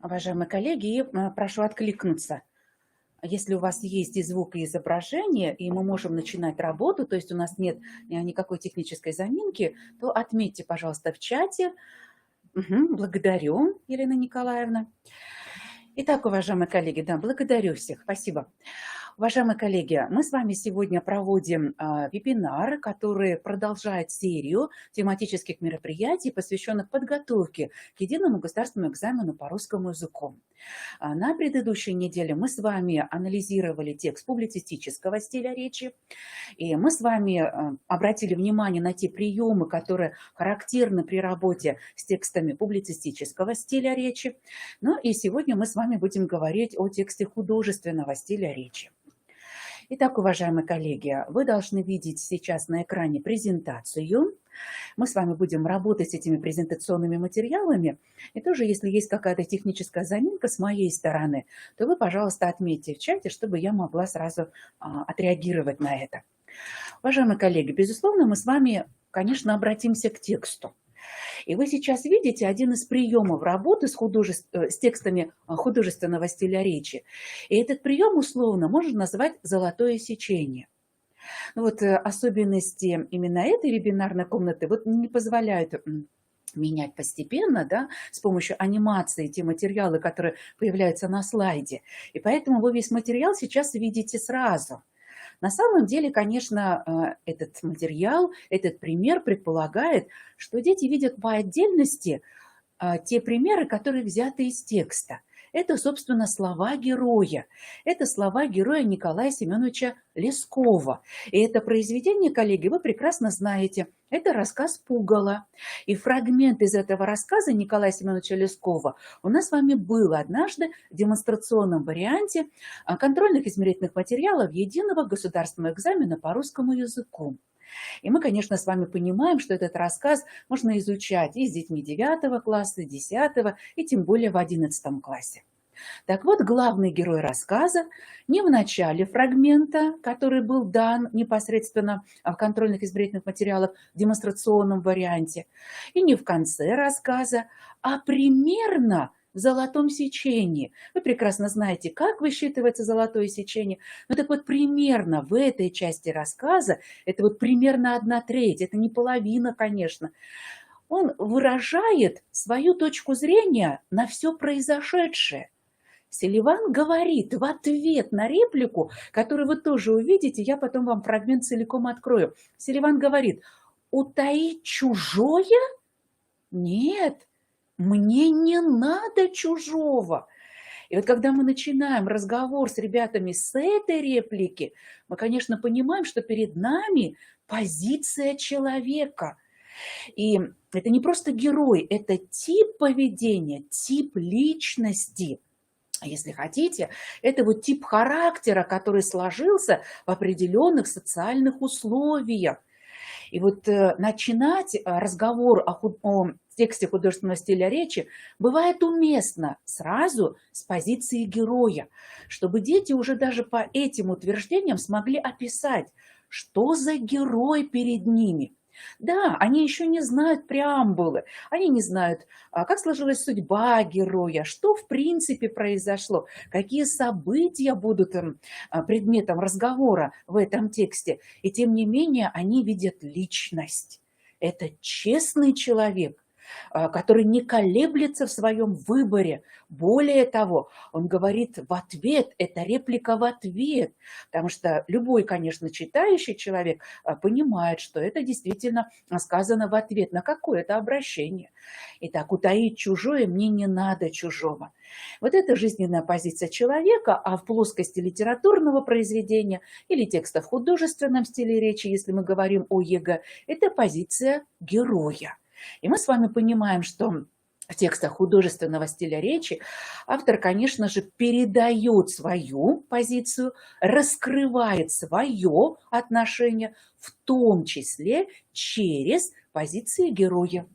Уважаемые коллеги, прошу откликнуться. Если у вас есть и звук, и изображение, и мы можем начинать работу, то есть у нас нет никакой технической заминки, то отметьте, пожалуйста, в чате. Мгм, благодарю, Елена Николаевна. Итак, уважаемые коллеги, да, благодарю всех, спасибо. Уважаемые коллеги, мы с вами сегодня проводим вебинар, который продолжает серию тематических мероприятий, посвященных подготовке к единому государственному экзамену по русскому языку. На предыдущей неделе мы с вами анализировали текст публицистического стиля речи, и мы с вами обратили внимание на те приемы, которые характерны при работе с текстами публицистического стиля речи. Ну и сегодня мы с вами будем говорить о тексте художественного стиля речи. Итак, уважаемые коллеги, вы должны видеть сейчас на экране презентацию. Мы с вами будем работать с этими презентационными материалами. И тоже, если есть какая-то техническая заминка с моей стороны, то вы, пожалуйста, отметьте в чате, чтобы я могла сразу отреагировать на это. Уважаемые коллеги, безусловно, мы с вами, конечно, обратимся к тексту. И вы сейчас видите один из приемов работы с текстами художественного стиля речи. И этот прием условно можно назвать «золотое сечение». Ну вот особенности именно этой вебинарной комнаты вот не позволяют менять постепенно, да, с помощью анимации те материалы, которые появляются на слайде. И поэтому вы весь материал сейчас видите сразу. На самом деле, конечно, этот материал, этот пример предполагает, что дети видят по отдельности те примеры, которые взяты из текста. Это, собственно, слова героя. Это слова героя Николая Семеновича Лескова. И это произведение, коллеги, вы прекрасно знаете. Это рассказ «Пугало». И фрагмент из этого рассказа Николая Семеновича Лескова у нас с вами был однажды в демонстрационном варианте контрольных измерительных материалов единого государственного экзамена по русскому языку. И мы, конечно, с вами понимаем, что этот рассказ можно изучать и с детьми 9 класса, 10 и тем более в 11 классе. Так вот, главный герой рассказа не в начале фрагмента, который был дан непосредственно в контрольных измерительных материалах в демонстрационном варианте, и не в конце рассказа, а примерно в золотом сечении. Вы прекрасно знаете, как высчитывается золотое сечение. Ну так вот, примерно в этой части рассказа, это вот примерно 1/3, это не половина, конечно, он выражает свою точку зрения на все произошедшее. Селиван говорит в ответ на реплику, которую вы тоже увидите, я потом вам фрагмент целиком открою. Селиван говорит: утаить чужое? Нет, мне не надо чужого. И вот когда мы начинаем разговор с ребятами с этой реплики, мы, конечно, понимаем, что перед нами позиция человека. И это не просто герой, это тип поведения, тип личности. Если хотите, это вот тип характера, который сложился в определенных социальных условиях. И вот начинать разговор о тексте художественного стиля речи бывает уместно сразу с позиции героя, чтобы дети уже даже по этим утверждениям смогли описать, что за герой перед ними. Да, они еще не знают преамбулы, они не знают, как сложилась судьба героя, что в принципе произошло, какие события будут предметом разговора в этом тексте. И тем не менее они видят личность. Это честный человек, который не колеблется в своем выборе. Более того, он говорит в ответ, это реплика в ответ, потому что любой, конечно, читающий человек понимает, что это действительно сказано в ответ на какое-то обращение. Итак, утаить чужое мне не надо чужого. Вот это жизненная позиция человека, а в плоскости литературного произведения или текста в художественном стиле речи, если мы говорим о ЕГЭ, это позиция героя. И мы с вами понимаем, что в текстах художественного стиля речи автор, конечно же, передает свою позицию, раскрывает свое отношение, в том числе через позиции героя.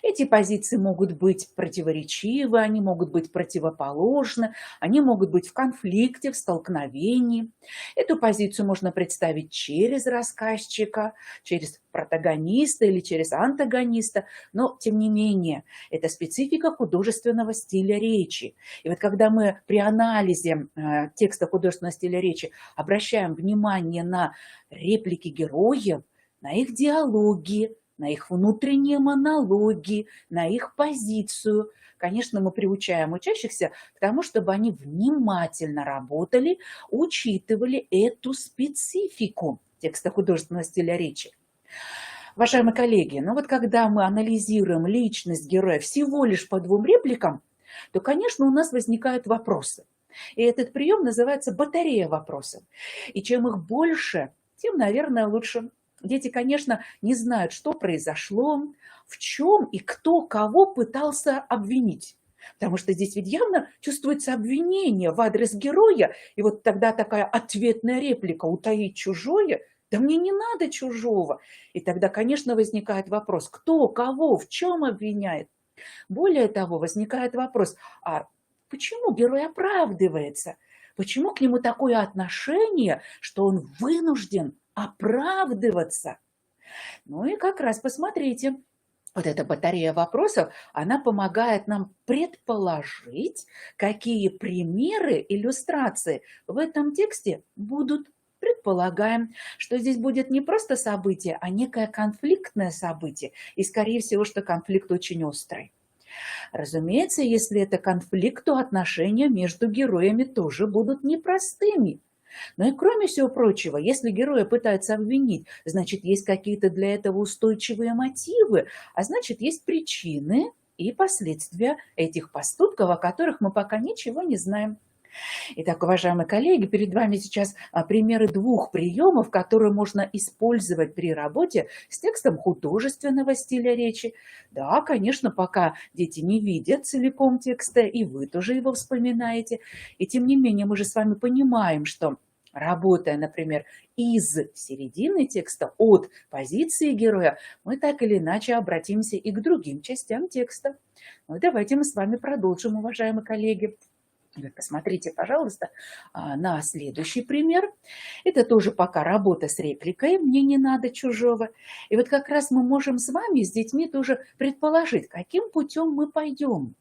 Эти позиции могут быть противоречивы, они могут быть противоположны, они могут быть в конфликте, в столкновении. Эту позицию можно представить через рассказчика, через протагониста или через антагониста, но тем не менее это специфика художественного стиля речи. И вот когда мы при анализе текста художественного стиля речи обращаем внимание на реплики героев, на их диалоги, на их внутренние монологи, на их позицию. Конечно, мы приучаем учащихся к тому, чтобы они внимательно работали, учитывали эту специфику текста художественного стиля речи. Уважаемые коллеги, ну вот когда мы анализируем личность героя всего лишь по 2 репликам, то, конечно, у нас возникают вопросы. И этот прием называется батарея вопросов. И чем их больше, тем, наверное, лучше. Дети, конечно, не знают, что произошло, в чем и кто кого пытался обвинить. Потому что здесь ведь явно чувствуется обвинение в адрес героя. И вот тогда такая ответная реплика «утаить чужое», да мне не надо чужого. И тогда, конечно, возникает вопрос, кто кого в чем обвиняет. Более того, возникает вопрос, а почему герой оправдывается? Почему к нему такое отношение, что он вынужден оправдываться? Ну и как раз посмотрите, вот эта батарея вопросов, она помогает нам предположить, какие примеры, иллюстрации в этом тексте будут. Предполагаем, что здесь будет не просто событие, а некое конфликтное событие. И, скорее всего, что конфликт очень острый. Разумеется, если это конфликт, то отношения между героями тоже будут непростыми. Но и кроме всего прочего, если героя пытаются обвинить, значит, есть какие-то для этого устойчивые мотивы, а значит, есть причины и последствия этих поступков, о которых мы пока ничего не знаем. Итак, уважаемые коллеги, перед вами сейчас примеры 2 приемов, которые можно использовать при работе с текстом художественного стиля речи. Да, конечно, пока дети не видят целиком текста, и вы тоже его вспоминаете. И тем не менее, мы же с вами понимаем, что работая, например, из середины текста, от позиции героя, мы так или иначе обратимся и к другим частям текста. Ну, давайте мы с вами продолжим, уважаемые коллеги. Посмотрите, пожалуйста, на следующий пример. Это тоже пока работа с репликой «мне не надо чужого». И вот как раз мы можем с вами, с детьми тоже предположить, каким путем мы пойдем.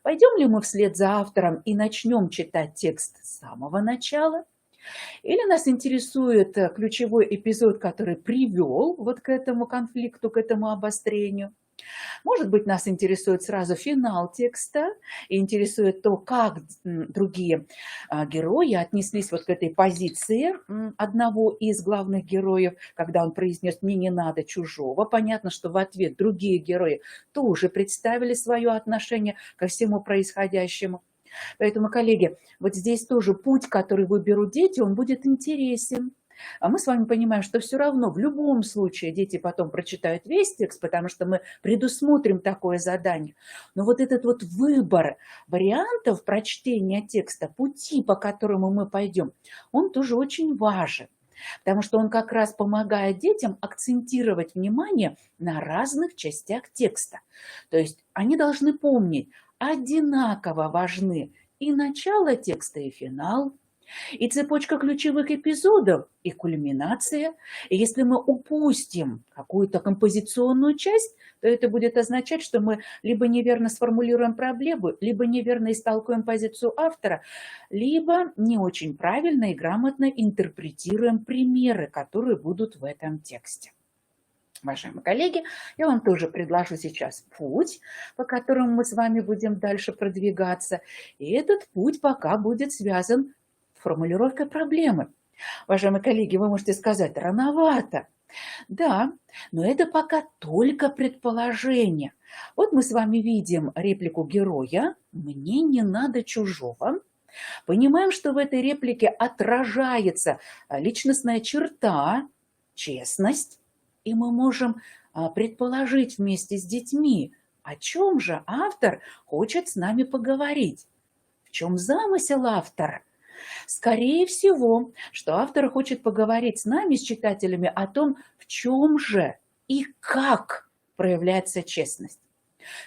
Пойдем ли мы вслед за автором и начнем читать текст с самого начала? Или нас интересует ключевой эпизод, который привел вот к этому конфликту, к этому обострению? Может быть, нас интересует сразу финал текста, и интересует то, как другие герои отнеслись вот к этой позиции одного из главных героев, когда он произнес «мне не надо чужого». Понятно, что в ответ другие герои тоже представили свое отношение ко всему происходящему. Поэтому, коллеги, вот здесь тоже путь, который выберут дети, он будет интересен. А мы с вами понимаем, что все равно в любом случае дети потом прочитают весь текст, потому что мы предусмотрим такое задание. Но вот этот вот выбор вариантов прочтения текста, пути, по которому мы пойдем, он тоже очень важен. Потому что он как раз помогает детям акцентировать внимание на разных частях текста. То есть они должны помнить, одинаково важны и начало текста, и финал, и цепочка ключевых эпизодов, и кульминация. И если мы упустим какую-то композиционную часть, то это будет означать, что мы либо неверно сформулируем проблему, либо неверно истолкуем позицию автора, либо не очень правильно и грамотно интерпретируем примеры, которые будут в этом тексте. Уважаемые коллеги, я вам тоже предложу сейчас путь, по которому мы с вами будем дальше продвигаться. И этот путь пока будет связан с формулировкой проблемы. Уважаемые коллеги, вы можете сказать, рановато. Да, но это пока только предположение. Вот мы с вами видим реплику героя «мне не надо чужого». Понимаем, что в этой реплике отражается личностная черта, честность. И мы можем предположить вместе с детьми, о чем же автор хочет с нами поговорить. В чем замысел автора? Скорее всего, что автор хочет поговорить с нами, с читателями, о том, в чем же и как проявляется честность.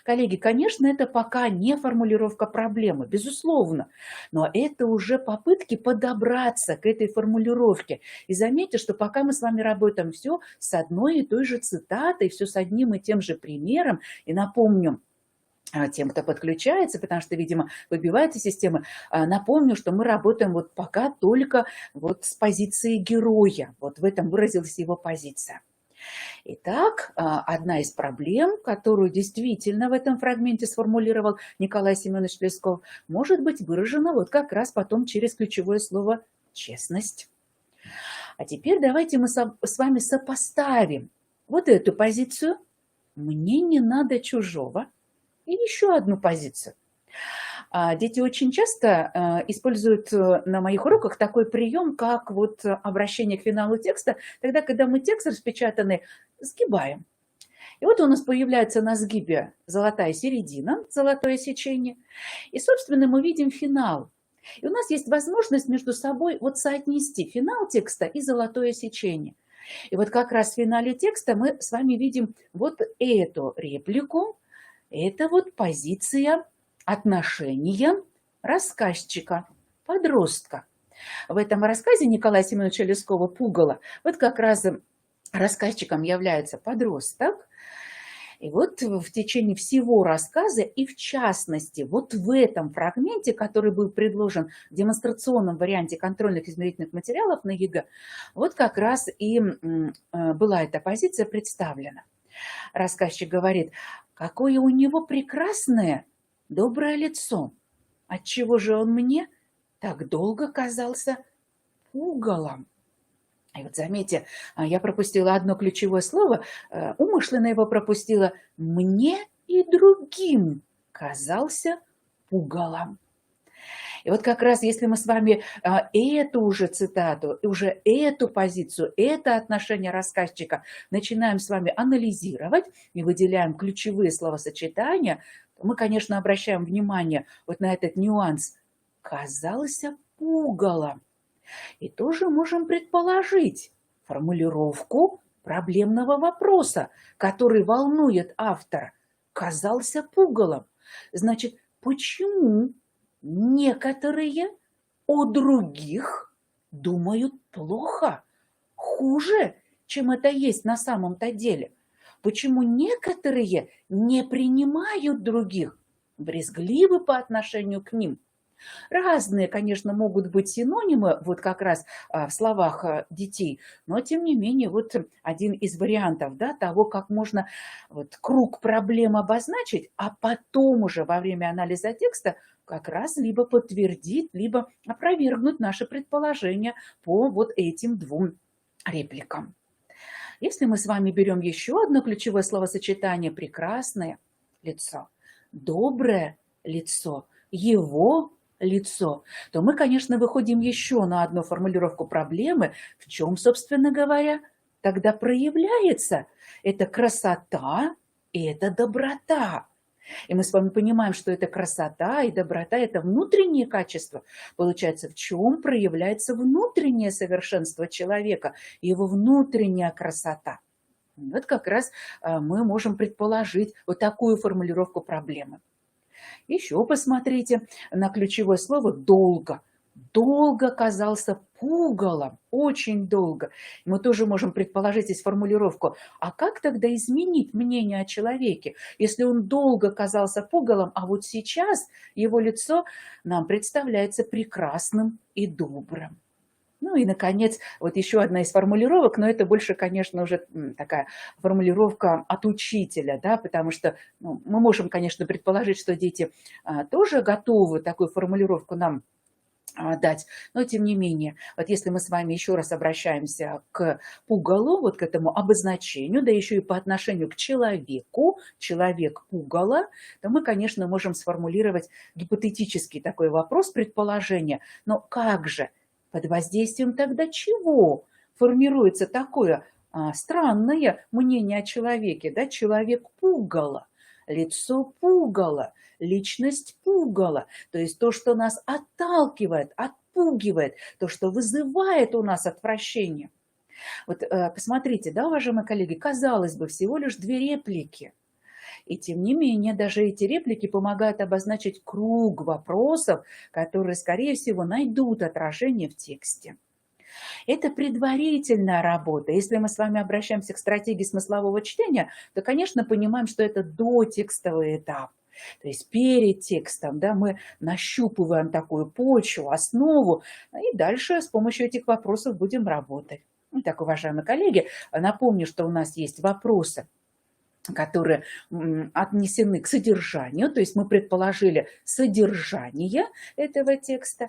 Коллеги, конечно, это пока не формулировка проблемы, безусловно, но это уже попытки подобраться к этой формулировке. И заметьте, что пока мы с вами работаем все с одной и той же цитатой, все с одним и тем же примером, и напомню, тем, кто подключается, потому что, видимо, выбивается система, напомню, что мы работаем вот пока только вот с позиции героя. Вот в этом выразилась его позиция. Итак, одна из проблем, которую действительно в этом фрагменте сформулировал Николай Семенович Лесков, может быть выражена вот как раз потом через ключевое слово «честность». А теперь давайте мы с вами сопоставим вот эту позицию «мне не надо чужого» и еще одну позицию. Дети очень часто используют на моих уроках такой прием, как вот обращение к финалу текста, тогда, когда мы текст распечатанный сгибаем. И вот у нас появляется на сгибе золотая середина, золотое сечение, и, собственно, мы видим финал. И у нас есть возможность между собой вот соотнести финал текста и золотое сечение. И вот как раз в финале текста мы с вами видим вот эту реплику. Это вот позиция отношения рассказчика, подростка. В этом рассказе Николая Семеновича Лескова «Пугало» вот как раз рассказчиком является подросток. И вот в течение всего рассказа, и в частности, вот в этом фрагменте, который был предложен в демонстрационном варианте контрольных измерительных материалов на ЕГЭ, вот как раз и была эта позиция представлена. Рассказчик говорит: какое у него прекрасное, доброе лицо. Отчего же он мне так долго казался пугалом? И вот заметьте, я пропустила одно ключевое слово, умышленно его пропустила. Мне и другим казался пугалом. И вот как раз если мы с вами эту уже цитату, уже эту позицию, это отношение рассказчика начинаем с вами анализировать и выделяем ключевые словосочетания, то мы, конечно, обращаем внимание вот на этот нюанс «казался пугалом». И тоже можем предположить формулировку проблемного вопроса, который волнует автора. Казался пугалом. Значит, почему некоторые о других думают плохо, хуже, чем это есть на самом-то деле? Почему некоторые не принимают других, брезгливы по отношению к ним? Разные, конечно, могут быть синонимы вот как раз в словах детей, но тем не менее вот один из вариантов, да, того, как можно вот круг проблем обозначить, а потом уже во время анализа текста как раз либо подтвердить, либо опровергнуть наши предположения по вот этим двум репликам. Если мы с вами берем еще одно ключевое словосочетание «прекрасное лицо», «доброе лицо», «его лицо», то мы, конечно, выходим еще на одну формулировку проблемы, в чем, собственно говоря, тогда проявляется эта красота и эта доброта. И мы с вами понимаем, что эта красота и доброта – это внутренние качества. Получается, в чем проявляется внутреннее совершенство человека, его внутренняя красота. Вот как раз мы можем предположить вот такую формулировку проблемы. Еще посмотрите на ключевое слово «долго». Долго казался пугалом, очень долго. Мы тоже можем предположить здесь формулировку. А как тогда изменить мнение о человеке, если он долго казался пугалом, а вот сейчас его лицо нам представляется прекрасным и добрым? Ну и, наконец, вот еще одна из формулировок, но это больше, конечно, уже такая формулировка от учителя, да, потому что мы можем, конечно, предположить, что дети тоже готовы такую формулировку нам дать, но тем не менее, вот если мы с вами еще раз обращаемся к пугалу, вот к этому обозначению, да еще и по отношению к человеку, человек-пугало, то мы, конечно, можем сформулировать гипотетический такой вопрос, предположение, но как же? Под воздействием тогда чего формируется такое странное мнение о человеке, да? Человек пугало, лицо пугало, личность пугало, то есть то, что нас отталкивает, отпугивает, то, что вызывает у нас отвращение. Вот посмотрите, да, уважаемые коллеги, казалось бы, всего лишь две реплики. И тем не менее, даже эти реплики помогают обозначить круг вопросов, которые, скорее всего, найдут отражение в тексте. Это предварительная работа. Если мы с вами обращаемся к стратегии смыслового чтения, то, конечно, понимаем, что это дотекстовый этап. То есть перед текстом, да, мы нащупываем такую почву, основу, и дальше с помощью этих вопросов будем работать. Итак, уважаемые коллеги, напомню, что у нас есть вопросы, которые отнесены к содержанию, то есть мы предположили содержание этого текста.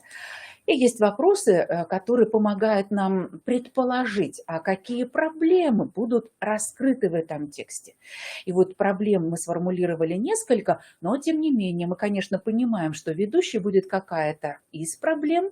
И есть вопросы, которые помогают нам предположить, а какие проблемы будут раскрыты в этом тексте. И вот проблем мы сформулировали несколько, но тем не менее мы, конечно, понимаем, что ведущей будет какая-то из проблем.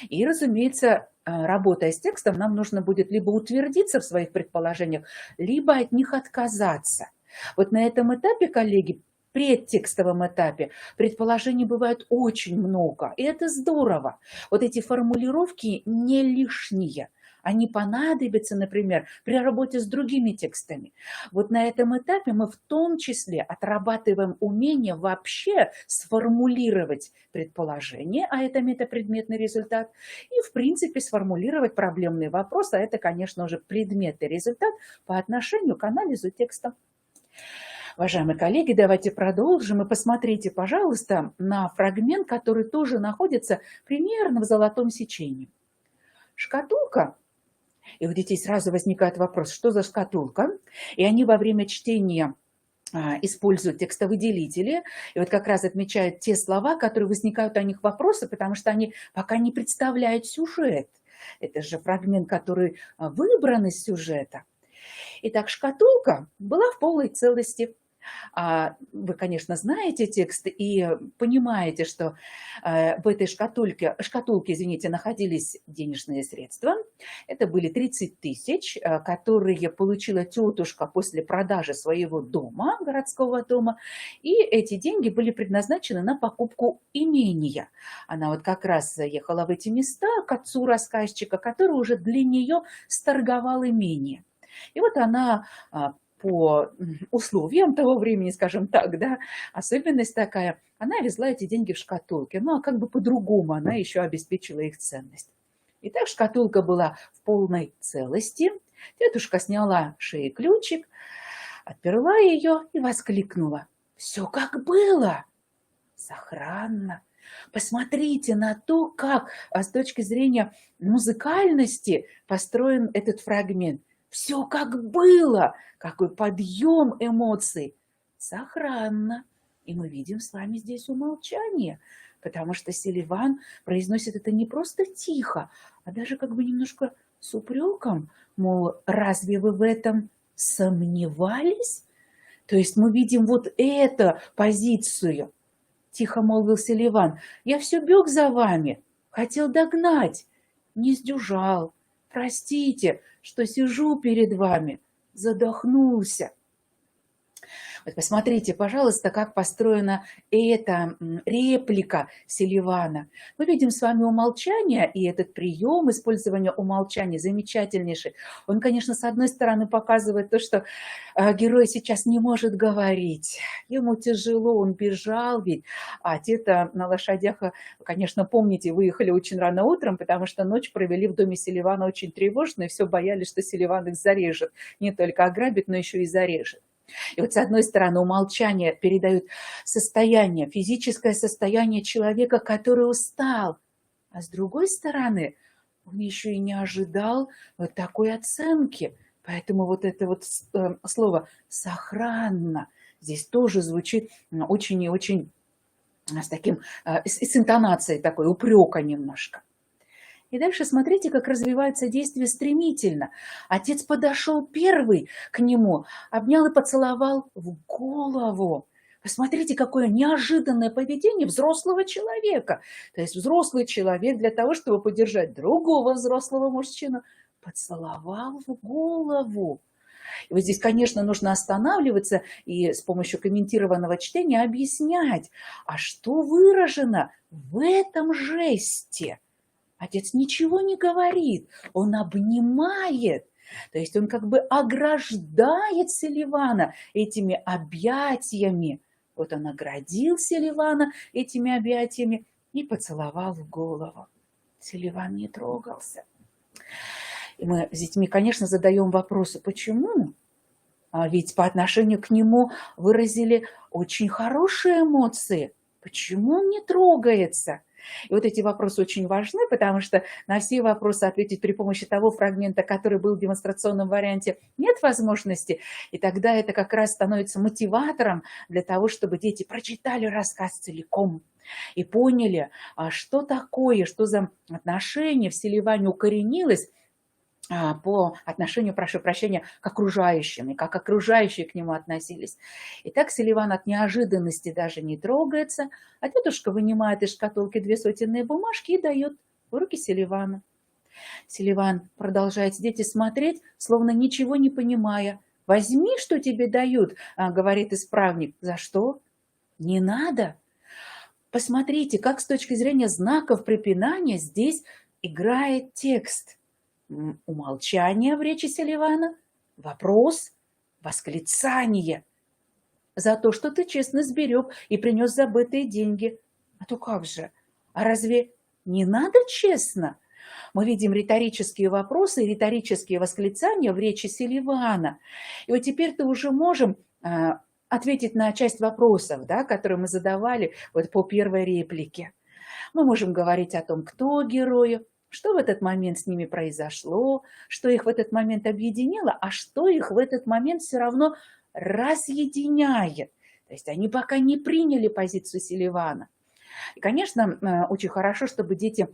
И, разумеется, работая с текстом, нам нужно будет либо утвердиться в своих предположениях, либо от них отказаться. Вот на этом этапе, коллеги, предтекстовом этапе предположений бывает очень много, и это здорово. Вот эти формулировки не лишние. Они понадобятся, например, при работе с другими текстами. Вот на этом этапе мы в том числе отрабатываем умение вообще сформулировать предположение, а это метапредметный результат, и, в принципе, сформулировать проблемный вопрос, а это, конечно, уже предметный результат по отношению к анализу текста. Уважаемые коллеги, давайте продолжим. И посмотрите, пожалуйста, на фрагмент, который тоже находится примерно в золотом сечении. Шкатулка. И у детей сразу возникает вопрос, что за шкатулка? И они во время чтения используют текстовыделители. И вот как раз отмечают те слова, которые возникают о них вопросы, потому что они пока не представляют сюжет. Это же фрагмент, который выбран из сюжета. Итак, шкатулка была в полной целости. Вы, конечно, знаете текст и понимаете, что в этой шкатулке, извините, находились денежные средства. Это были 30 тысяч, которые получила тетушка после продажи своего дома, городского дома. И эти деньги были предназначены на покупку имения. Она вот как раз ехала в эти места к отцу рассказчика, который уже для нее сторговал имение. И вот она по условиям того времени, скажем так, да, особенность такая, она везла эти деньги в шкатулке, ну а как бы по-другому она еще обеспечила их ценность. Итак, шкатулка была в полной целости, тетушка сняла шеи ключик, отперла ее и воскликнула: «Все как было, сохранно». Посмотрите на то, как с точки зрения музыкальности построен этот фрагмент. Все как было, какой подъем эмоций, сохранно. И мы видим с вами здесь умолчание, потому что Селиван произносит это не просто тихо, а даже как бы немножко с упреком, мол, разве вы в этом сомневались? То есть мы видим вот эту позицию. Тихо молвил Селиван: я все бег за вами, хотел догнать, не сдюжал. Простите, что сижу перед вами, задохнулся. Вот посмотрите, пожалуйста, как построена эта реплика Селивана. Мы видим с вами умолчание, и этот прием использования умолчания замечательнейший. Он, конечно, с одной стороны показывает то, что герой сейчас не может говорить. Ему тяжело, он бежал ведь. А те-то на лошадях, конечно, помните, выехали очень рано утром, потому что ночь провели в доме Селивана очень тревожно, и все боялись, что Селиван их зарежет. Не только ограбит, но еще и зарежет. И вот с одной стороны умолчание передают состояние, физическое состояние человека, который устал, а с другой стороны он еще и не ожидал вот такой оценки. Поэтому вот это вот слово «сохранно» здесь тоже звучит очень и очень с таким, с интонацией такой упрека немножко. И дальше смотрите, как развивается действие стремительно. Отец подошел первый к нему, обнял и поцеловал в голову. Посмотрите, какое неожиданное поведение взрослого человека. То есть взрослый человек для того, чтобы поддержать другого взрослого мужчину, поцеловал в голову. И вот здесь, конечно, нужно останавливаться и с помощью комментированного чтения объяснять, а что выражено в этом жесте. Отец ничего не говорит, он обнимает. То есть он как бы ограждает Селивана этими объятиями. Вот он оградил Селивана этими объятиями и поцеловал в голову. Селиван не трогался. И мы с детьми, конечно, задаем вопросы, почему? Ведь по отношению к нему выразили очень хорошие эмоции. Почему он не трогается? И вот эти вопросы очень важны, потому что на все вопросы ответить при помощи того фрагмента, который был в демонстрационном варианте, нет возможности. И тогда это как раз становится мотиватором для того, чтобы дети прочитали рассказ целиком и поняли, что такое, что за отношение в Селиване укоренилось по отношению, прошу прощения, к окружающим, и как окружающие к нему относились. И так Селиван от неожиданности даже не трогается, а тетушка вынимает из шкатулки 2 сотенные бумажки и дает в руки Селивана. Селиван продолжает сидеть и смотреть, словно ничего не понимая. «Возьми, что тебе дают», — говорит исправник. «За что?» «Не надо». Посмотрите, как с точки зрения знаков препинания здесь играет текст. Умолчание в речи Селивана, вопрос, восклицание. За то, что ты честно сберег и принес забытые деньги. А то как же? А разве не надо честно? Мы видим риторические вопросы и риторические восклицания в речи Селивана. И вот теперь-то уже можем ответить на часть вопросов, да, которые мы задавали вот по первой реплике. Мы можем говорить о том, кто герои, что в этот момент с ними произошло, что их в этот момент объединило, а что их в этот момент все равно разъединяет. То есть они пока не приняли позицию Селивана. И, конечно, очень хорошо, чтобы дети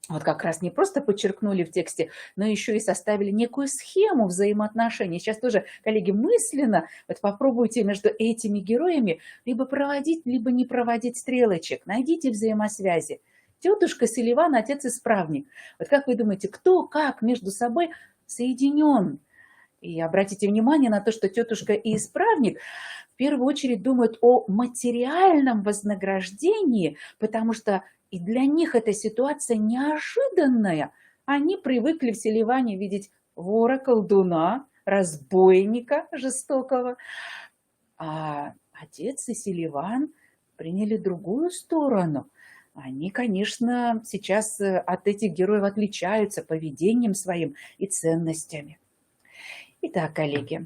вот как раз не просто подчеркнули в тексте, но еще и составили некую схему взаимоотношений. Сейчас тоже, коллеги, мысленно вот попробуйте между этими героями либо проводить, либо не проводить стрелочек. Найдите взаимосвязи. Тетушка Селиван, отец-исправник. Вот как вы думаете, кто как между собой соединен? И обратите внимание на то, что тетушка и исправник в первую очередь думают о материальном вознаграждении, потому что и для них эта ситуация неожиданная. Они привыкли в Селиване видеть вора, колдуна, разбойника жестокого. А отец и Селиван приняли другую сторону. Они, конечно, сейчас от этих героев отличаются поведением своим и ценностями. Итак, коллеги,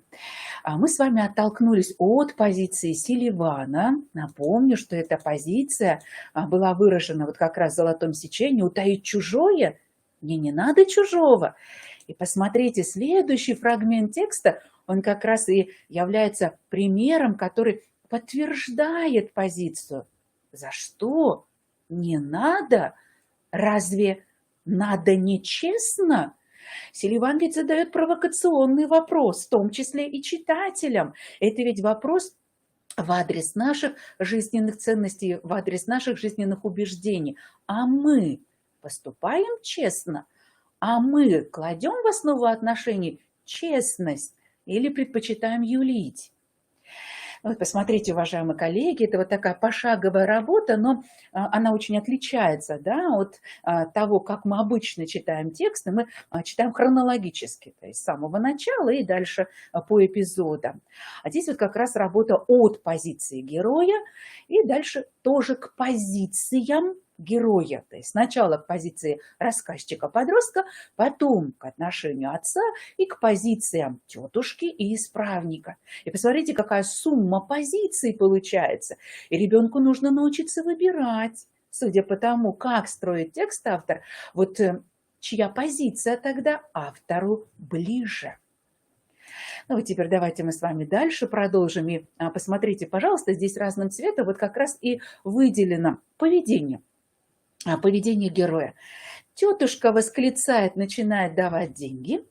мы с вами оттолкнулись от позиции Селивана. Напомню, что эта позиция была выражена вот как раз в золотом сечении. Утаить чужое? Мне не надо чужого. И посмотрите, следующий фрагмент текста, он как раз и является примером, который подтверждает позицию. За что? Не надо? Разве надо нечестно? Селиван ведь задает провокационный вопрос, в том числе и читателям. Это ведь вопрос в адрес наших жизненных ценностей, в адрес наших жизненных убеждений. А мы поступаем честно? А мы кладем в основу отношений честность или предпочитаем юлить? Вот посмотрите, уважаемые коллеги, это вот такая пошаговая работа, но она очень отличается, да, от того, как мы обычно читаем тексты. Мы читаем хронологически, то есть с самого начала и дальше по эпизодам. А здесь вот как раз работа от позиции героя и дальше тоже к позициям героя. То есть сначала к позиции рассказчика-подростка, потом к отношению отца и к позициям тетушки и исправника. И посмотрите, какая сумма позиций получается. И ребенку нужно научиться выбирать, судя по тому, как строит текст автор, вот чья позиция тогда автору ближе. Ну вот теперь давайте мы с вами дальше продолжим. И посмотрите, пожалуйста, здесь разным цветом вот как раз и выделено поведение. Поведение героя. Тетушка восклицает, начинает давать деньги.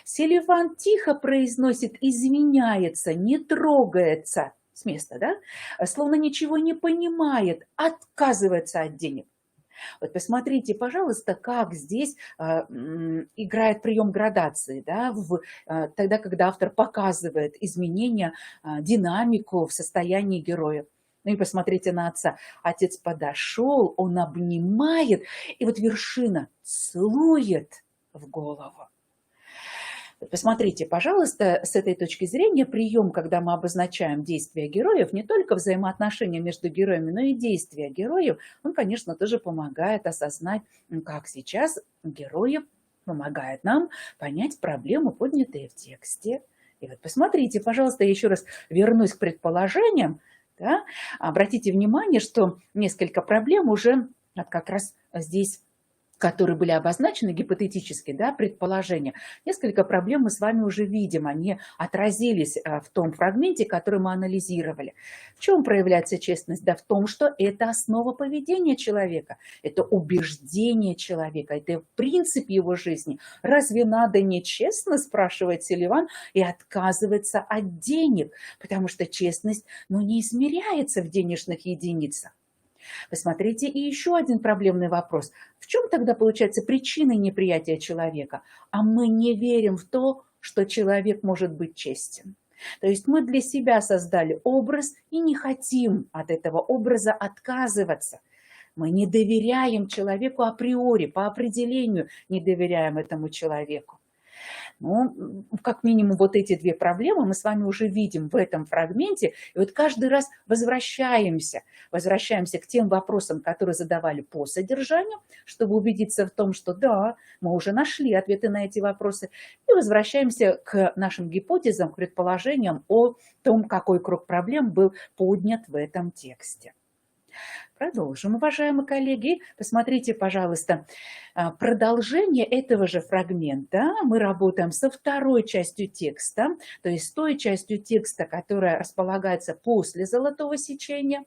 Селиван тихо произносит, извиняется, не трогается с места, да? Словно ничего не понимает, отказывается от денег. Вот посмотрите, пожалуйста, как здесь играет прием градации, да, тогда, когда автор показывает изменения, динамику в состоянии героя. Ну и посмотрите на отца. Отец подошел, он обнимает, и вот вершина целует в голову. Вот посмотрите, пожалуйста, с этой точки зрения прием, когда мы обозначаем действия героев, не только взаимоотношения между героями, но и действия героев, он, конечно, тоже помогает осознать, как сейчас герои помогает нам понять проблему, поднятые в тексте. И вот посмотрите, пожалуйста, я еще раз вернусь к предположениям. Да? Обратите внимание, что несколько проблем уже как раз здесь, которые были обозначены гипотетически, да, предположения. Несколько проблем мы с вами уже видим, они отразились в том фрагменте, который мы анализировали. В чем проявляется честность? Да в том, что это основа поведения человека, это убеждение человека, это принцип его жизни. Разве надо нечестно, спрашивает Селиван, и отказываться от денег? Потому что честность, не измеряется в денежных единицах. Посмотрите, и еще один проблемный вопрос. В чем тогда получается причина неприятия человека? А мы не верим в то, что человек может быть честен. То есть мы для себя создали образ и не хотим от этого образа отказываться. Мы не доверяем человеку априори, по определению не доверяем этому человеку. Как минимум вот эти две проблемы мы с вами уже видим в этом фрагменте. И вот каждый раз возвращаемся к тем вопросам, которые задавали по содержанию, чтобы убедиться в том, что да, мы уже нашли ответы на эти вопросы. И возвращаемся к нашим гипотезам, к предположениям о том, какой круг проблем был поднят в этом тексте. Продолжим, уважаемые коллеги. Посмотрите, пожалуйста, продолжение этого же фрагмента. Мы работаем со второй частью текста, то есть с той частью текста, которая располагается после золотого сечения.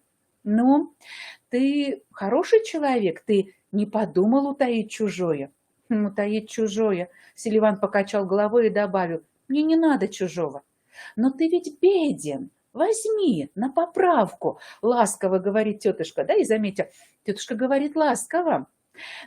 Ты хороший человек, ты не подумал утаить чужое. Утаить чужое. Селиван покачал головой и добавил: мне не надо чужого. Но ты ведь беден. Возьми на поправку, ласково говорит тетушка. Да, и заметьте, тетушка говорит ласково.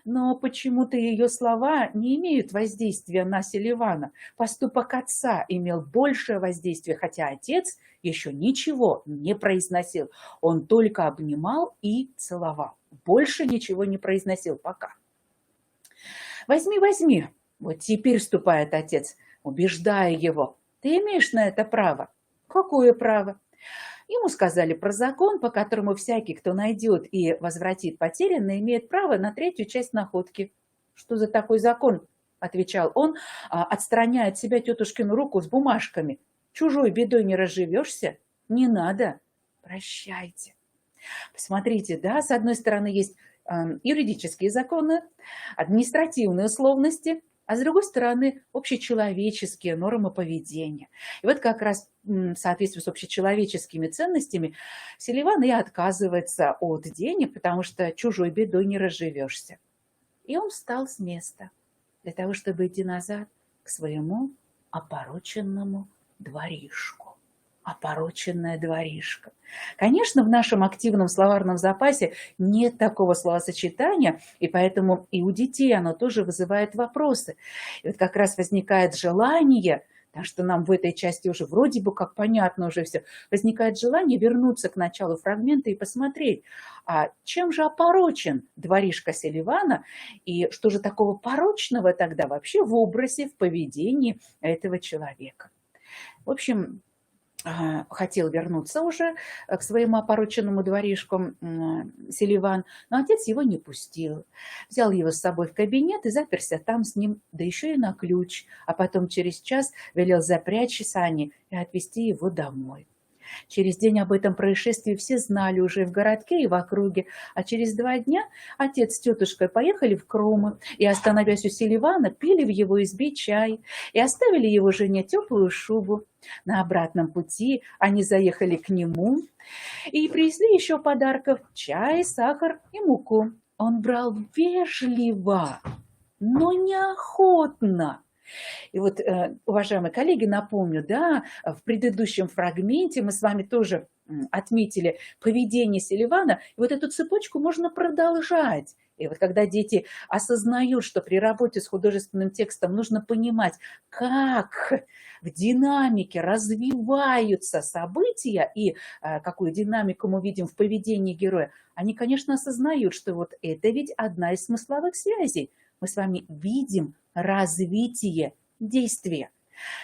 Но почему-то ее слова не имеют воздействия на Селивана. Поступок отца имел большее воздействие, хотя отец еще ничего не произносил. Он только обнимал и целовал. Больше ничего не произносил пока. Возьми, возьми. Вот теперь вступает отец, убеждая его. Ты имеешь на это право. Какое право? Ему сказали про закон, по которому всякий, кто найдет и возвратит потерянное, имеет право на третью часть находки. Что за такой закон? Отвечал он, отстраняя от себя тетушкину руку с бумажками. Чужой бедой не разживешься? Не надо. Прощайте. Посмотрите, да, с одной стороны есть юридические законы, административные условности, а с другой стороны общечеловеческие нормы поведения. И вот как раз в соответствии с общечеловеческими ценностями Селиван и отказывается от денег, потому что чужой бедой не разживешься. И он встал с места для того, чтобы идти назад к своему опороченному дворишку. Опороченное дворишко. Конечно, в нашем активном словарном запасе нет такого словосочетания, и поэтому и у детей оно тоже вызывает вопросы. И вот как раз возникает желание, потому что нам в этой части уже вроде бы как понятно уже все, возникает желание вернуться к началу фрагмента и посмотреть, а чем же опорочен дворишко Селивана, и что же такого порочного тогда вообще в образе, в поведении этого человека. В общем, хотел вернуться уже к своему опороченному дворишку Селиван, но отец его не пустил. Взял его с собой в кабинет и заперся там с ним, да еще и на ключ, а потом через час велел запрячь сани и отвезти его домой. Через день об этом происшествии все знали уже в городке и в округе, а через 2 дня отец с тетушкой поехали в Крумы и, остановясь у Селивана, пили в его избе чай и оставили его жене теплую шубу. На обратном пути они заехали к нему и привезли еще подарков: чай, сахар и муку. Он брал вежливо, но неохотно. И вот, уважаемые коллеги, напомню, да, в предыдущем фрагменте мы с вами тоже отметили поведение Селивана, и вот эту цепочку можно продолжать. И вот когда дети осознают, что при работе с художественным текстом нужно понимать, как в динамике развиваются события и какую динамику мы видим в поведении героя, они, конечно, осознают, что вот это ведь одна из смысловых связей. Мы с вами видим развитие действия.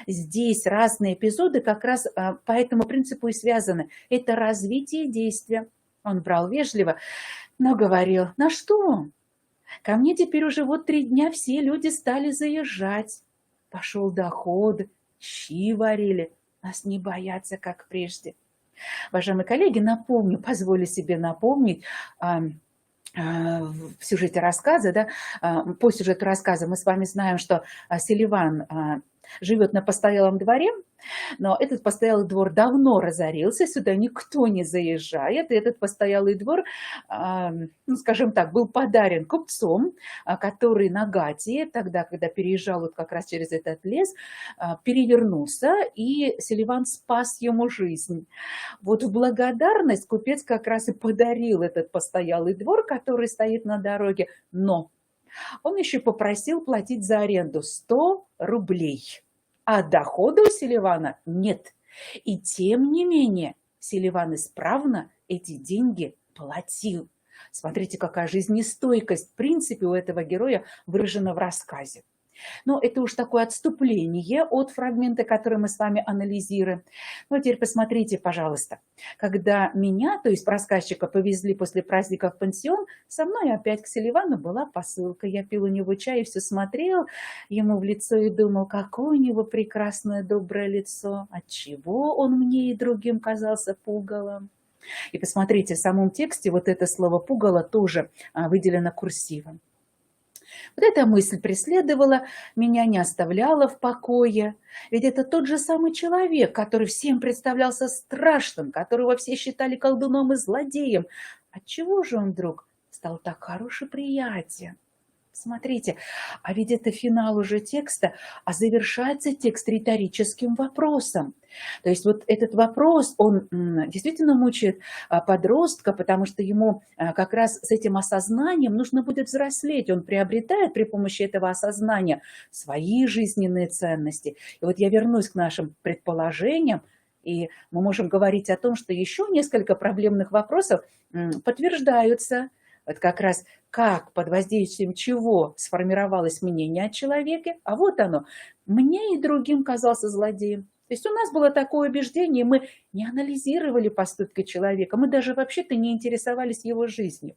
Здесь разные эпизоды как раз по этому принципу и связаны. Это развитие действия. Он брал вежливо, но говорил: на что? Ко мне теперь уже вот 3 дня все люди стали заезжать. Пошел доход, щи варили, нас не боятся, как прежде. Уважаемые коллеги, напомню, позволю себе напомнить, в сюжете рассказа, да, по сюжету рассказа мы с вами знаем, что Селиван живет на постоялом дворе, но этот постоялый двор давно разорился, сюда никто не заезжает, и этот постоялый двор, ну, скажем так, был подарен купцом, который на Гатии, тогда, когда переезжал вот как раз через этот лес, перевернулся, и Селиван спас ему жизнь. Вот в благодарность купец как раз и подарил этот постоялый двор, который стоит на дороге, но он еще попросил платить за аренду 100 рублей. А дохода у Селивана нет. И тем не менее Селиван исправно эти деньги платил. Смотрите, какая жизнестойкость в принципе у этого героя выражена в рассказе. Но это уж такое отступление от фрагмента, который мы с вами анализируем. Ну, а теперь посмотрите, пожалуйста. Когда меня, то есть рассказчика, повезли после праздника в пансион, со мной опять к Селивану была посылка. Я пил у него чай и все смотрел ему в лицо и думал, какое у него прекрасное доброе лицо, отчего он мне и другим казался пугалом. И посмотрите, в самом тексте вот это слово «пугало» тоже выделено курсивом. Вот эта мысль преследовала меня, не оставляла в покое. Ведь это тот же самый человек, который всем представлялся страшным, которого все считали колдуном и злодеем. Отчего же он вдруг стал так хорош и приятен? Смотрите, а ведь это финал уже текста, а завершается текст риторическим вопросом. То есть вот этот вопрос, он действительно мучает подростка, потому что ему как раз с этим осознанием нужно будет взрослеть. Он приобретает при помощи этого осознания свои жизненные ценности. И вот я вернусь к нашим предположениям, и мы можем говорить о том, что еще несколько проблемных вопросов подтверждаются. Вот как раз как, под воздействием чего сформировалось мнение о человеке, а вот оно, мне и другим казался злодеем. То есть у нас было такое убеждение, мы не анализировали поступки человека, мы даже вообще-то не интересовались его жизнью.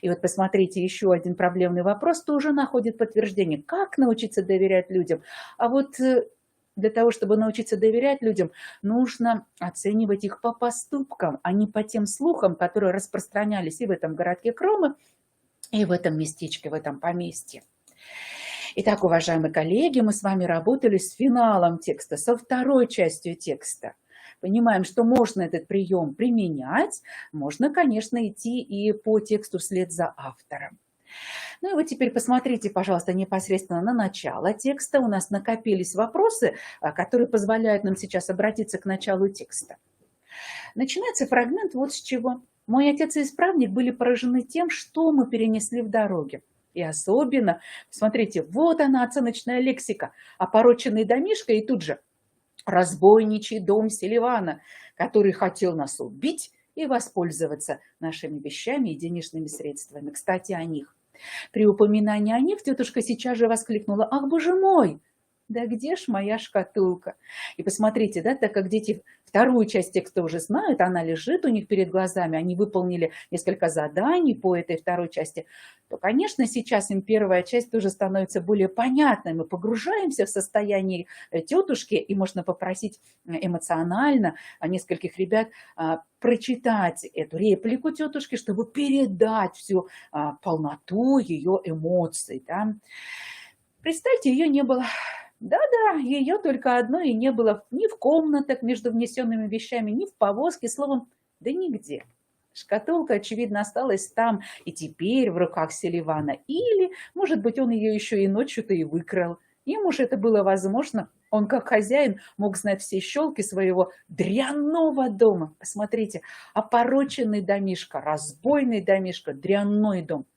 И вот посмотрите, еще один проблемный вопрос тоже находит подтверждение. Как научиться доверять людям? А вот для того, чтобы научиться доверять людям, нужно оценивать их по поступкам, а не по тем слухам, которые распространялись и в этом городке Кромы, и в этом местечке, в этом поместье. Итак, уважаемые коллеги, мы с вами работали с финалом текста, со второй частью текста. Понимаем, что можно этот прием применять, можно, конечно, идти и по тексту вслед за автором. Ну и вот теперь посмотрите, пожалуйста, непосредственно на начало текста. У нас накопились вопросы, которые позволяют нам сейчас обратиться к началу текста. Начинается фрагмент вот с чего. Мой отец и исправник были поражены тем, что мы перенесли в дороге. И особенно, смотрите, вот она, оценочная лексика, опороченный домишко и тут же разбойничий дом Селивана, который хотел нас убить и воспользоваться нашими вещами и денежными средствами. Кстати, о них. При упоминании о них тетушка сейчас же воскликнула: «Ах, боже мой! Да где ж моя шкатулка?» И посмотрите, да, так как дети вторую часть текста уже знают, она лежит у них перед глазами, они выполнили несколько заданий по этой второй части, то, конечно, сейчас им первая часть тоже становится более понятной. Мы погружаемся в состояние тетушки, и можно попросить эмоционально нескольких ребят прочитать эту реплику тетушки, чтобы передать всю полноту ее эмоций. Да. Представьте, ее не было. Да-да, ее только одной и не было ни в комнатах между внесенными вещами, ни в повозке, словом, да нигде. Шкатулка, очевидно, осталась там и теперь в руках Селивана. Или, может быть, он ее еще и ночью-то и выкрал. Ему же это было возможно. Он, как хозяин, мог знать все щелки своего дрянного дома. Посмотрите, опороченный домишко, разбойный домишко, дрянной дом.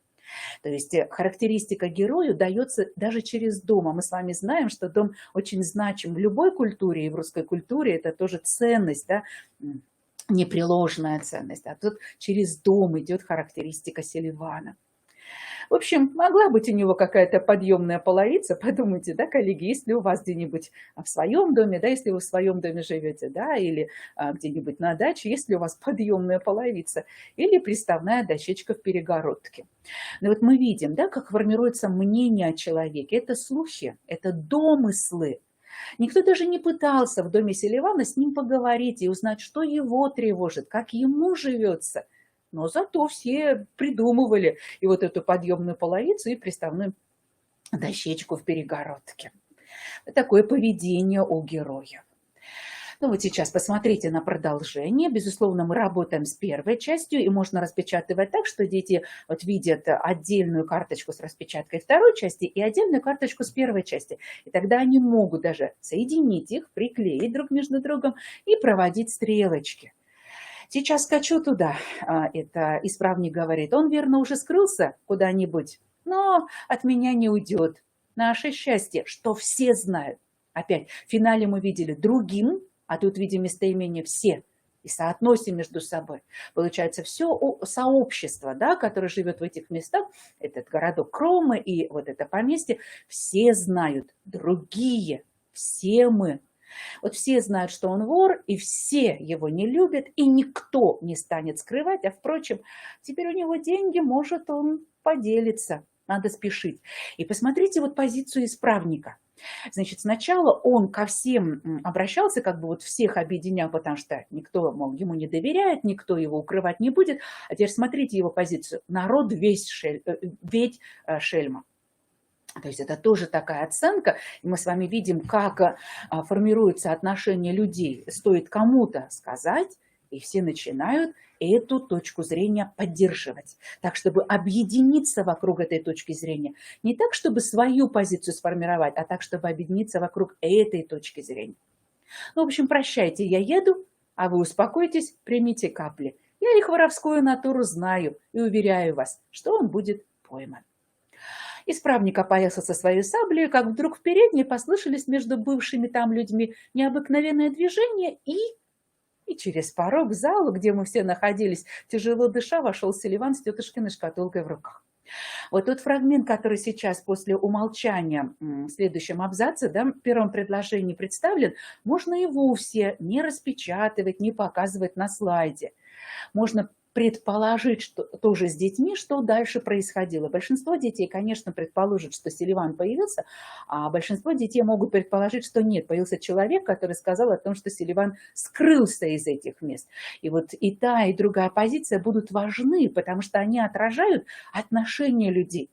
То есть характеристика герою дается даже через дом. А мы с вами знаем, что дом очень значим в любой культуре, и в русской культуре это тоже ценность, да, непреложная ценность. А тут через дом идет характеристика Селивана. В общем, могла быть у него какая-то подъемная половица. Подумайте, да, коллеги, если у вас где-нибудь в своем доме, да, если вы в своем доме живете, да, или где-нибудь на даче, если у вас подъемная половица или приставная дощечка в перегородке. Но вот мы видим, да, как формируется мнение о человеке. Это слухи, это домыслы. Никто даже не пытался в доме Селивана с ним поговорить и узнать, что его тревожит, как ему живется. Но зато все придумывали и вот эту подъемную половицу, и приставную дощечку в перегородке. Такое поведение у героев. Ну вот сейчас посмотрите на продолжение. Безусловно, мы работаем с первой частью, и можно распечатывать так, что дети вот видят отдельную карточку с распечаткой второй части и отдельную карточку с первой части. И тогда они могут даже соединить их, приклеить друг между другом и проводить стрелочки. Сейчас скачу туда, это исправник говорит, он, верно, уже скрылся куда-нибудь, но от меня не уйдет. Наше счастье, что все знают. Опять, в финале мы видели другим, а тут видим местоимение «все» и соотносим между собой. Получается, все сообщество, да, которое живет в этих местах, этот городок Кромы и вот это поместье, все знают, другие, все мы. Вот все знают, что он вор, и все его не любят, и никто не станет скрывать. А, впрочем, теперь у него деньги, может, он поделится. Надо спешить. И посмотрите вот позицию исправника. Значит, сначала он ко всем обращался, как бы вот всех объединял, потому что никто, мол, ему не доверяет, никто его укрывать не будет. А теперь смотрите его позицию. Народ ведь шельма. То есть это тоже такая оценка. И мы с вами видим, как формируются отношения людей. Стоит кому-то сказать, и все начинают эту точку зрения поддерживать. Так, чтобы объединиться вокруг этой точки зрения. Не так, чтобы свою позицию сформировать, а так, чтобы объединиться вокруг этой точки зрения. Ну, в общем, прощайте, я еду, а вы успокойтесь, примите капли. Я их воровскую натуру знаю и уверяю вас, что он будет пойман. Исправник опоясался со своей саблей, как вдруг в передней послышались между бывшими там людьми необыкновенное движение, и через порог в залу, где мы все находились, тяжело дыша, вошел Селиван с тетушкиной шкатулкой в руках. Вот тот фрагмент, который сейчас после умолчания в следующем абзаце, да, в первом предложении представлен, можно и вовсе не распечатывать, не показывать на слайде. Можно предположить, что тоже с детьми, что дальше происходило. Большинство детей, конечно, предположит, что Селиван появился, а большинство детей могут предположить, что нет, появился человек, который сказал о том, что Селиван скрылся из этих мест. И вот и та, и другая позиция будут важны, потому что они отражают отношения людей.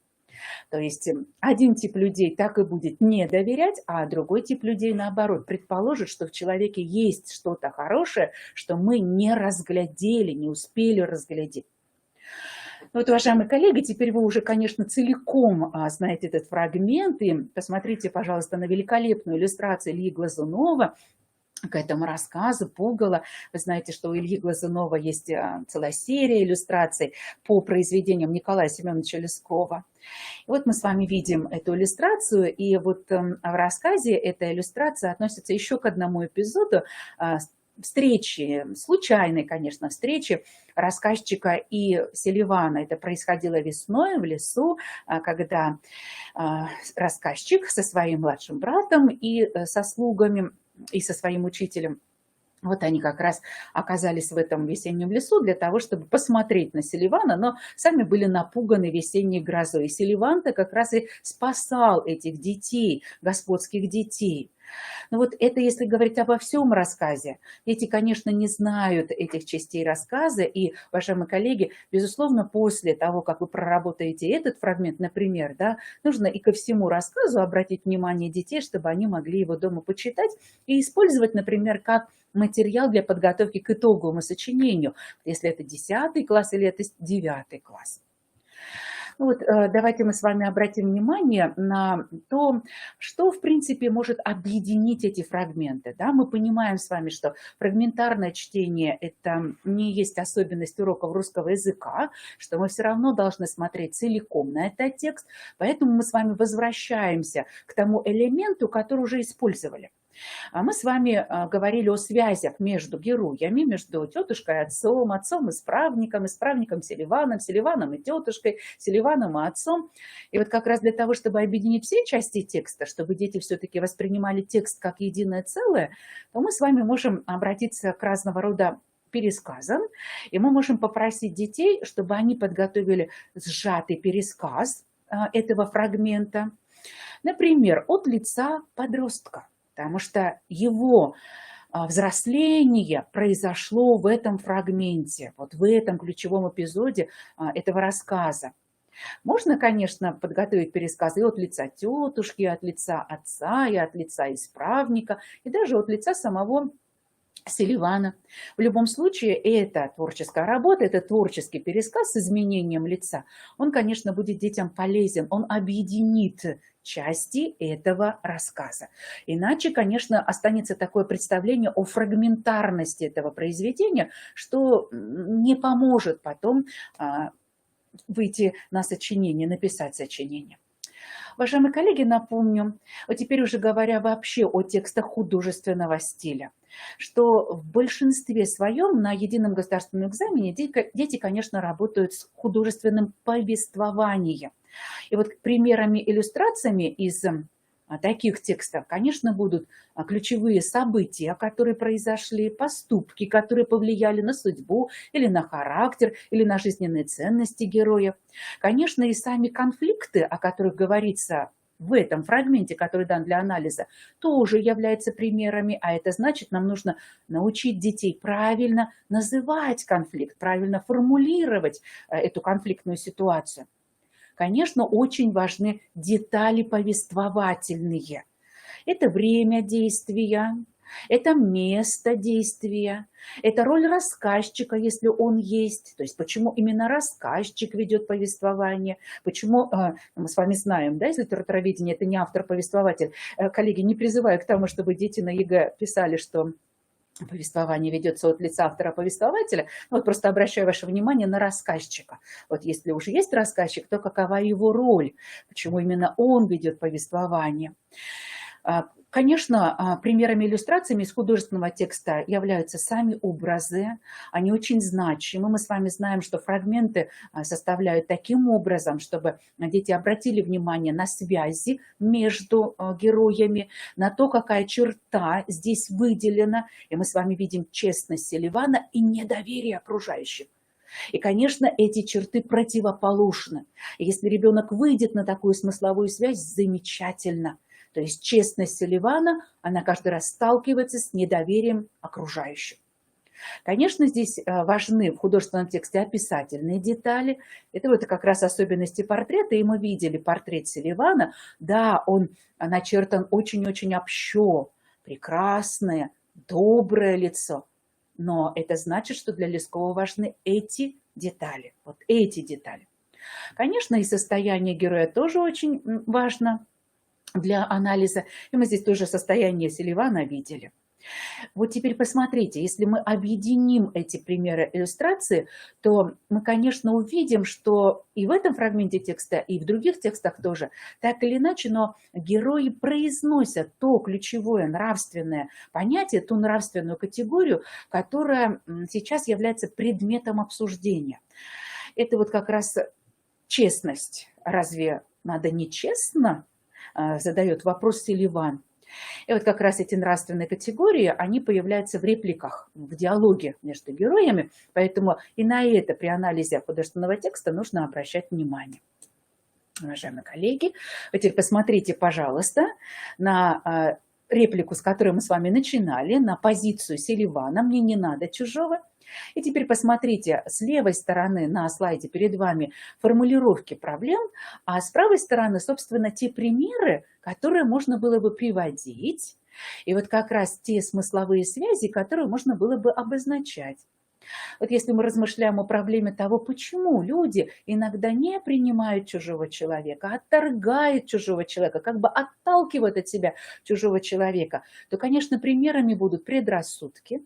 То есть один тип людей так и будет не доверять, а другой тип людей, наоборот, предположит, что в человеке есть что-то хорошее, что мы не разглядели, не успели разглядеть. Вот, уважаемые коллеги, теперь вы уже, конечно, целиком знаете этот фрагмент. И посмотрите, пожалуйста, на великолепную иллюстрацию Ильи Глазунова к этому рассказу «Пугало». Вы знаете, что у Ильи Глазунова есть целая серия иллюстраций по произведениям Николая Семеновича Лескова. И вот мы с вами видим эту иллюстрацию, и вот в рассказе эта иллюстрация относится еще к одному эпизоду встречи, случайной, конечно, встречи рассказчика и Селивана. Это происходило весной в лесу, когда рассказчик со своим младшим братом и со слугами, и со своим учителем, вот они как раз оказались в этом весеннем лесу для того, чтобы посмотреть на Селивана, но сами были напуганы весенней грозой. И Селиван-то как раз и спасал этих детей, господских детей. Но вот это если говорить обо всем рассказе. Дети, конечно, не знают этих частей рассказа. И, уважаемые коллеги, безусловно, после того, как вы проработаете этот фрагмент, например, да, нужно и ко всему рассказу обратить внимание детей, чтобы они могли его дома почитать и использовать, например, как материал для подготовки к итоговому сочинению, если это 10 класс или это 9 класс. Ну вот, давайте мы с вами обратим внимание на то, что, в принципе, может объединить эти фрагменты. Да? Мы понимаем с вами, что фрагментарное чтение – это не есть особенность уроков русского языка, что мы все равно должны смотреть целиком на этот текст, поэтому мы с вами возвращаемся к тому элементу, который уже использовали. Мы с вами говорили о связях между героями, между тетушкой и отцом, отцом-исправником, исправником Селиваном и тетушкой, Селиваном и отцом. И вот как раз для того, чтобы объединить все части текста, чтобы дети все-таки воспринимали текст как единое целое, то мы с вами можем обратиться к разного рода пересказам, и мы можем попросить детей, чтобы они подготовили сжатый пересказ этого фрагмента, например, от лица подростка, потому что его взросление произошло в этом фрагменте, вот в этом ключевом эпизоде этого рассказа. Можно, конечно, подготовить пересказ и от лица тетушки, и от лица отца, и от лица исправника, и даже от лица самого Селивана. В любом случае, это творческая работа, это творческий пересказ с изменением лица. Он, конечно, будет детям полезен, он объединит части этого рассказа. Иначе, конечно, останется такое представление о фрагментарности этого произведения, что не поможет потом выйти на сочинение, написать сочинение. Уважаемые коллеги, напомню, вот теперь уже говоря вообще о текстах художественного стиля, что в большинстве своем на едином государственном экзамене дети, конечно, работают с художественным повествованием. И вот примерами, иллюстрациями из таких текстов, конечно, будут ключевые события, которые произошли, поступки, которые повлияли на судьбу или на характер, или на жизненные ценности героев. Конечно, и сами конфликты, о которых говорится в этом фрагменте, который дан для анализа, тоже являются примерами, а это значит, нам нужно научить детей правильно называть конфликт, правильно формулировать эту конфликтную ситуацию. Конечно, очень важны детали повествовательные. Это время действия, это место действия, это роль рассказчика, если он есть. То есть почему именно рассказчик ведет повествование, почему, мы с вами знаем, да, из литературоведения, это не автор-повествователь. Коллеги, не призываю к тому, чтобы дети на ЕГЭ писали, что повествование ведется от лица автора-повествователя, вот просто обращаю ваше внимание на рассказчика. Вот если уже есть рассказчик, то какова его роль, почему именно он ведет повествование. Конечно, примерами иллюстрациями из художественного текста являются сами образы, они очень значимы. Мы с вами знаем, что фрагменты составляют таким образом, чтобы дети обратили внимание на связи между героями, на то, какая черта здесь выделена. И мы с вами видим честность Селивана и недоверие окружающих. И, конечно, эти черты противоположны. И если ребенок выйдет на такую смысловую связь, замечательно. То есть честность Селивана, она каждый раз сталкивается с недоверием окружающих. Конечно, здесь важны в художественном тексте описательные детали. Это вот как раз особенности портрета. И мы видели портрет Селивана. Да, он начертан очень-очень общо. Прекрасное, доброе лицо. Но это значит, что для Лескова важны эти детали. Вот эти детали. Конечно, и состояние героя тоже очень важно для анализа. И мы здесь тоже состояние Селивана видели. Вот теперь посмотрите, если мы объединим эти примеры иллюстрации, то мы, конечно, увидим, что и в этом фрагменте текста, и в других текстах тоже, так или иначе, но герои произносят то ключевое нравственное понятие, ту нравственную категорию, которая сейчас является предметом обсуждения. Это вот как раз честность. Разве надо нечестно? Задает вопрос Селиван. И вот как раз эти нравственные категории, они появляются в репликах, в диалоге между героями, поэтому и на это при анализе художественного текста нужно обращать внимание. Уважаемые коллеги, теперь посмотрите, пожалуйста, на реплику, с которой мы с вами начинали, на позицию Селивана «Мне не надо чужого». И теперь посмотрите, с левой стороны на слайде перед вами формулировки проблем, а с правой стороны, собственно, те примеры, которые можно было бы приводить, и вот как раз те смысловые связи, которые можно было бы обозначать. Вот если мы размышляем о проблеме того, почему люди иногда не принимают чужого человека, отторгают чужого человека, как бы отталкивают от себя чужого человека, то, конечно, примерами будут предрассудки,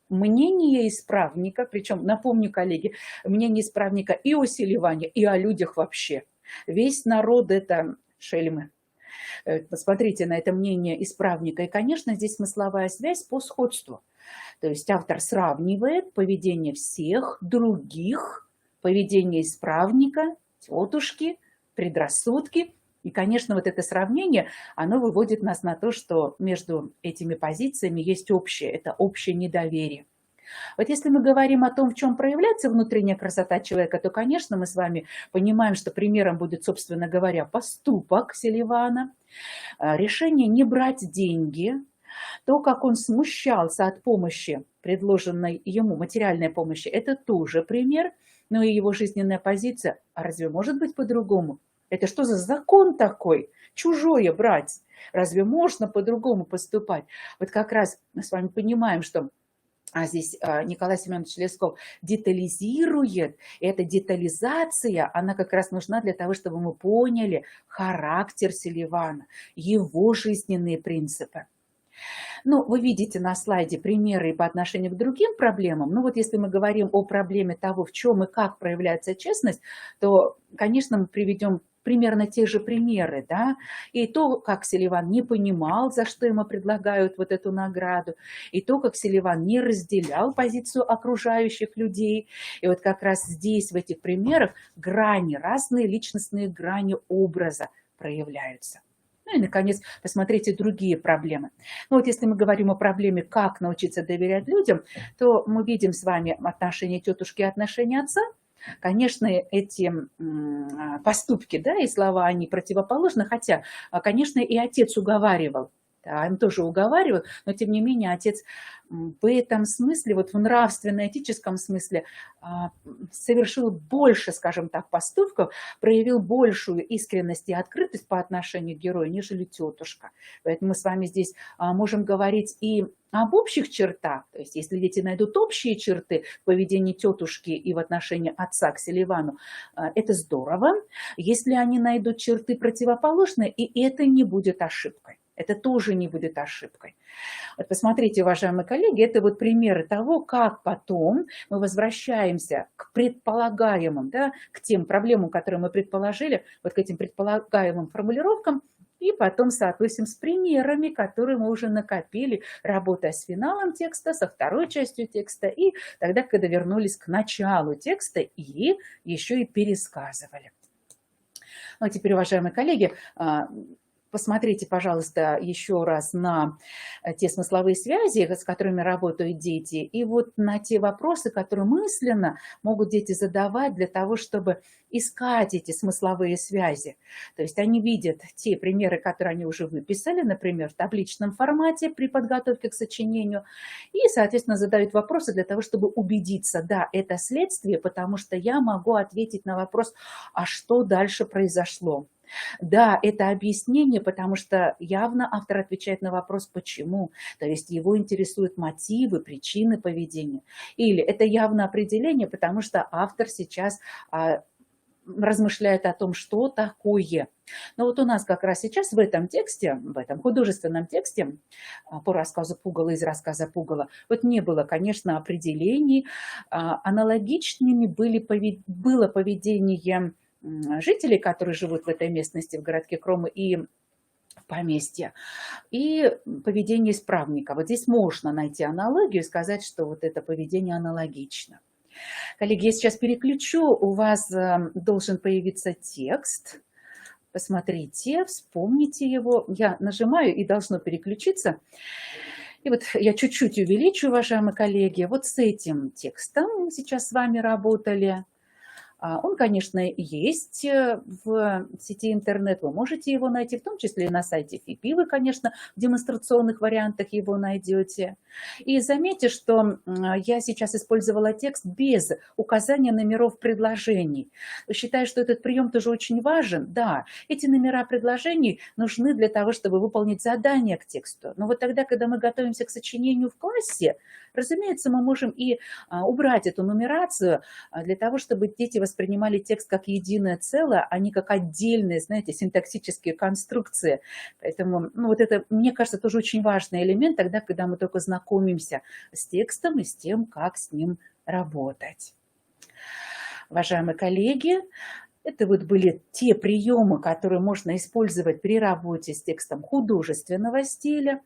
мнение исправника, причем, напомню, коллеги, мнение исправника и о Селиване, и о людях вообще. Весь народ – это шельмы. Посмотрите на это мнение исправника. И, конечно, здесь смысловая связь по сходству. То есть автор сравнивает поведение всех других, поведение исправника, тетушки, предрассудки. И, конечно, вот это сравнение, оно выводит нас на то, что между этими позициями есть общее. Это общее недоверие. Вот если мы говорим о том, в чем проявляется внутренняя красота человека, то, конечно, мы с вами понимаем, что примером будет, собственно говоря, поступок Селивана, решение не брать деньги, то, как он смущался от помощи, предложенной ему, материальной помощи, это тоже пример, но и его жизненная позиция. А разве может быть по-другому? Это что за закон такой? Чужое брать. Разве можно по-другому поступать? Вот как раз мы с вами понимаем, что здесь Николай Семенович Лесков детализирует. И эта детализация, она как раз нужна для того, чтобы мы поняли характер Селивана, его жизненные принципы. Ну, вы видите на слайде примеры по отношению к другим проблемам. Ну, вот если мы говорим о проблеме того, в чем и как проявляется честность, то, конечно, мы приведем примерно те же примеры, да, и то, как Селиван не понимал, за что ему предлагают вот эту награду, и то, как Селиван не разделял позицию окружающих людей. И вот как раз здесь, в этих примерах, грани, разные личностные грани образа проявляются. Ну и, наконец, посмотрите другие проблемы. Ну вот если мы говорим о проблеме, как научиться доверять людям, то мы видим с вами отношения тетушки и отношения отца. Конечно, эти поступки, да, и слова, они противоположны, хотя, конечно, и отец уговаривал. Да, он тоже уговаривал, но тем не менее отец в этом смысле, вот в нравственно-этическом смысле, совершил больше, скажем так, поступков, проявил большую искренность и открытость по отношению к герою, нежели тетушка. Поэтому мы с вами здесь можем говорить и об общих чертах, то есть если дети найдут общие черты в поведении тетушки и в отношении отца к Селивану, это здорово. Если они найдут черты противоположные, и это не будет ошибкой. Это тоже не будет ошибкой. Вот посмотрите, уважаемые коллеги, это вот примеры того, как потом мы возвращаемся к предполагаемым, да, к тем проблемам, которые мы предположили, вот к этим предполагаемым формулировкам, и потом соотносим с примерами, которые мы уже накопили, работая с финалом текста, со второй частью текста, и тогда, когда вернулись к началу текста и еще и пересказывали. Ну, а теперь, уважаемые коллеги, посмотрите, пожалуйста, еще раз на те смысловые связи, с которыми работают дети, и вот на те вопросы, которые мысленно могут дети задавать для того, чтобы искать эти смысловые связи. То есть они видят те примеры, которые они уже выписали, например, в табличном формате при подготовке к сочинению, и, соответственно, задают вопросы для того, чтобы убедиться, да, это следствие, потому что я могу ответить на вопрос, а что дальше произошло. Да, это объяснение, потому что явно автор отвечает на вопрос «почему?», то есть его интересуют мотивы, причины поведения. Или это явно определение, потому что автор сейчас размышляет о том, что такое. Но вот у нас как раз сейчас в этом тексте, в этом художественном тексте по рассказу Пугала, из рассказа Пугала, вот не было, конечно, определений. Аналогичными было поведение жителей, которые живут в этой местности, в городке Кромы и в поместье, и поведение исправника. Вот здесь можно найти аналогию и сказать, что вот это поведение аналогично. Коллеги, я сейчас переключу, у вас должен появиться текст. Посмотрите, вспомните его. Я нажимаю и должно переключиться. И вот я чуть-чуть увеличу, уважаемые коллеги. Вот с этим текстом мы сейчас с вами работали. Он, конечно, есть в сети интернет, вы можете его найти, в том числе и на сайте ФИПИ, вы, конечно, в демонстрационных вариантах его найдете. И заметьте, что я сейчас использовала текст без указания номеров предложений. Считаю, что этот прием тоже очень важен. Да, эти номера предложений нужны для того, чтобы выполнить задание к тексту. Но вот тогда, когда мы готовимся к сочинению в классе, разумеется, мы можем и убрать эту нумерацию для того, чтобы дети воспринимали текст как единое целое, а не как отдельные, знаете, синтаксические конструкции. Поэтому, ну, вот это, мне кажется, тоже очень важный элемент тогда, когда мы только знакомимся с текстом и с тем, как с ним работать. Уважаемые коллеги, Это вот были те приемы, которые можно использовать при работе с текстом художественного стиля.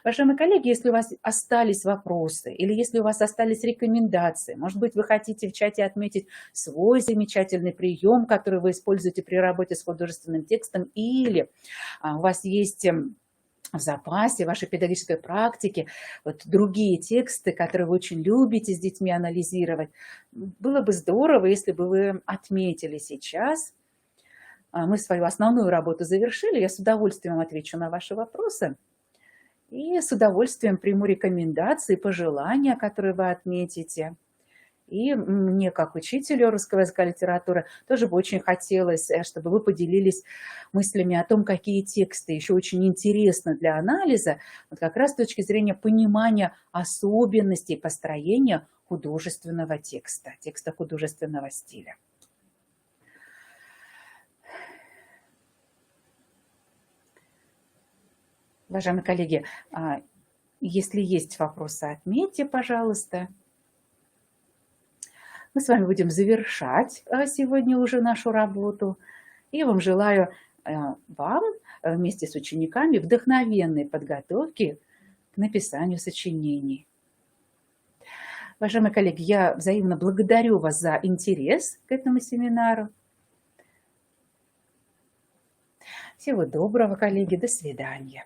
Уважаемые коллеги, если у вас остались вопросы или если у вас остались рекомендации, может быть, вы хотите в чате отметить свой замечательный прием, который вы используете при работе с художественным текстом, или у вас есть в запасе вашей педагогической практики вот другие тексты, которые вы очень любите с детьми анализировать. Было бы здорово, если бы вы отметили сейчас. Мы свою основную работу завершили. Я с удовольствием отвечу на ваши вопросы. И с удовольствием приму рекомендации, пожелания, которые вы отметите. И мне, как учителю русского языка и литературы, тоже бы очень хотелось, чтобы вы поделились мыслями о том, какие тексты еще очень интересны для анализа, вот как раз с точки зрения понимания особенностей построения художественного текста, текста художественного стиля. Уважаемые коллеги, если есть вопросы, отметьте, пожалуйста. Мы с вами будем завершать сегодня уже нашу работу. И я вам желаю вам вместе с учениками вдохновенной подготовки к написанию сочинений. Уважаемые коллеги, я взаимно благодарю вас за интерес к этому семинару. Всего доброго, коллеги, до свидания.